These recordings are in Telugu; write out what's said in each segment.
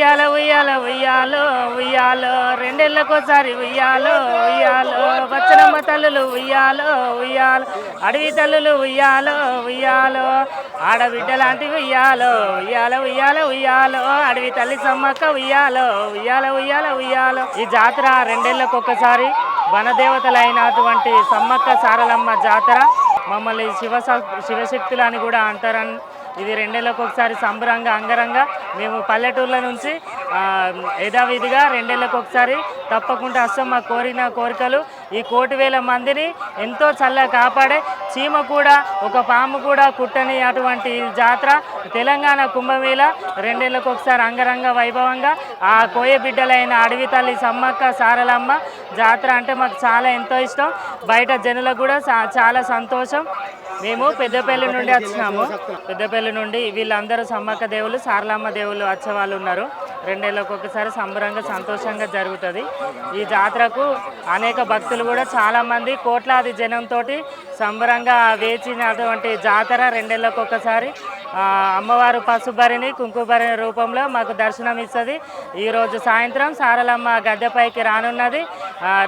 ఉయ్యాల ఉయ్యాల ఉయ్యాలో ఉయ్యాలో రెండేళ్లకోసారి ఉయ్యాలో ఉయ్యాలో వచ్చనమ్మ తల్లులు ఉయ్యాలో ఉయ్యాలో అడవి తల్లులు ఉయ్యాలో ఉయ్యాలో ఆడబిడ్డ లాంటి ఉయ్యాలో ఉయ్యాల ఉయ్యాల ఉయ్యాలో అడవి తల్లి సమ్మక్క ఉయ్యాలో ఉయ్యాల ఉయ్యాల ఉయ్యాలో. ఈ జాతర రెండేళ్లకొకసారి వనదేవతలైనటువంటి సమ్మక్క సారలమ్మ జాతర. మమ్మల్ని శివశక్తులు అని కూడా అంటారని. ఇది రెండేళ్ళకు ఒకసారి సంబరంగా అంగరంగా మేము పల్లెటూర్ల నుంచి యథావిధిగా రెండేళ్ళకు ఒకసారి తప్పకుండా వస్తాం. మా కోరిన కోరికలు ఈ 1,00,000 మందిని ఎంతో చల్లగా కాపాడే చీమ కూడా ఒక పాము కూడా కుట్టని అటువంటి జాతర తెలంగాణ కుంభమేళ. రెండేళ్ళకు ఒకసారి అంగరంగ వైభవంగా ఆ కోయ బిడ్డలైన అడవి తల్లి సమ్మక్క సారలమ్మ జాతర అంటే మాకు చాలా ఎంతో ఇష్టం. బయట జనులకు కూడా చాలా సంతోషం. మేము పెద్దపల్లి నుండి వచ్చినాము. పెద్దపల్లి నుండి వీళ్ళందరూ సమ్మక్క దేవులు సారలమ్మ దేవుళ్ళు వచ్చే వాళ్ళు ఉన్నారు. రెండేళ్ళకు ఒకసారి సంబరంగా సంతోషంగా జరుగుతుంది. ఈ జాతరకు అనేక భక్తులు కూడా చాలామంది కోట్లాది జనంతో సంబరంగా వేచినటువంటి జాతర రెండేళ్ళకు ఒకసారి. అమ్మవారు పసుబరిని కుంకుబరిని రూపంలో మాకు దర్శనం ఇస్తుంది. ఈరోజు సాయంత్రం సారలమ్మ గద్దెపైకి రానున్నది.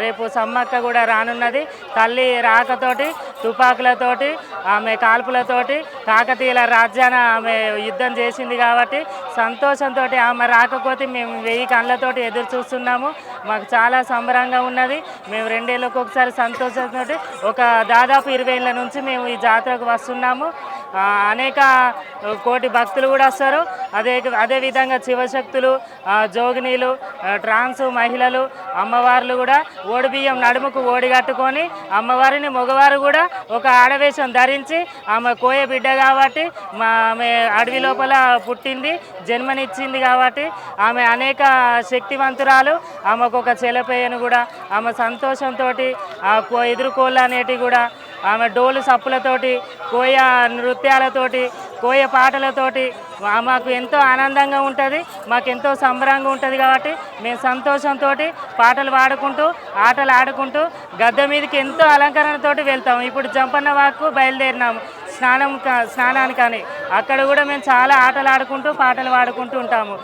రేపు సమ్మక్క కూడా రానున్నది. తల్లి రాకతోటి తుపాకులతోటి ఆమె కాల్పులతోటి కాకతీయుల రాజ్యాన ఆమె యుద్ధం చేసింది కాబట్టి సంతోషంతో ఆమె రాకపోతే మేము 1000 కళ్ళతోటి ఎదురు చూస్తున్నాము. మాకు చాలా సంబరంగా ఉన్నది. మేము రెండేళ్ళకు ఒకసారి సంతోషంతో ఒక దాదాపు 20 ఏళ్ళ నుంచి మేము ఈ జాతరకు వస్తున్నాము. అనేక కోటి భక్తులు కూడా వస్తారు. అదేవిధంగా శివశక్తులు, జోగినీలు, ట్రాన్స్ మహిళలు, అమ్మవార్లు కూడా ఓడిబియ్యం నడుముకు ఓడిగట్టుకొని అమ్మవారిని మగవారు కూడా ఒక ఆడవేషం ధరించి ఆమె కోయ బిడ్డ కాబట్టి ఆమె అడవి లోపల పుట్టింది, జన్మనిచ్చింది కాబట్టి ఆమె అనేక శక్తివంతురాలు. ఆమెకు ఒక చెలపేయను కూడా ఆమె సంతోషంతో ఎదుర్కోళ్ళు అనేటివి కూడా ఆమె డోలు సప్పులతోటి కోయ నృత్యాలతోటి కోయ పాటలతోటి మాకు ఎంతో ఆనందంగా ఉంటుంది. మాకెంతో సంబరంగా ఉంటుంది కాబట్టి మేము సంతోషంతో పాటలు పాడుకుంటూ ఆటలు ఆడుకుంటూ గద్దె మీదకి ఎంతో అలంకరణతోటి వెళ్తాము. ఇప్పుడు జంపన్న వాకు బయలుదేరినాము స్నానానికని. అక్కడ కూడా మేము చాలా ఆటలు ఆడుకుంటూ పాటలు పాడుకుంటూ ఉంటాము.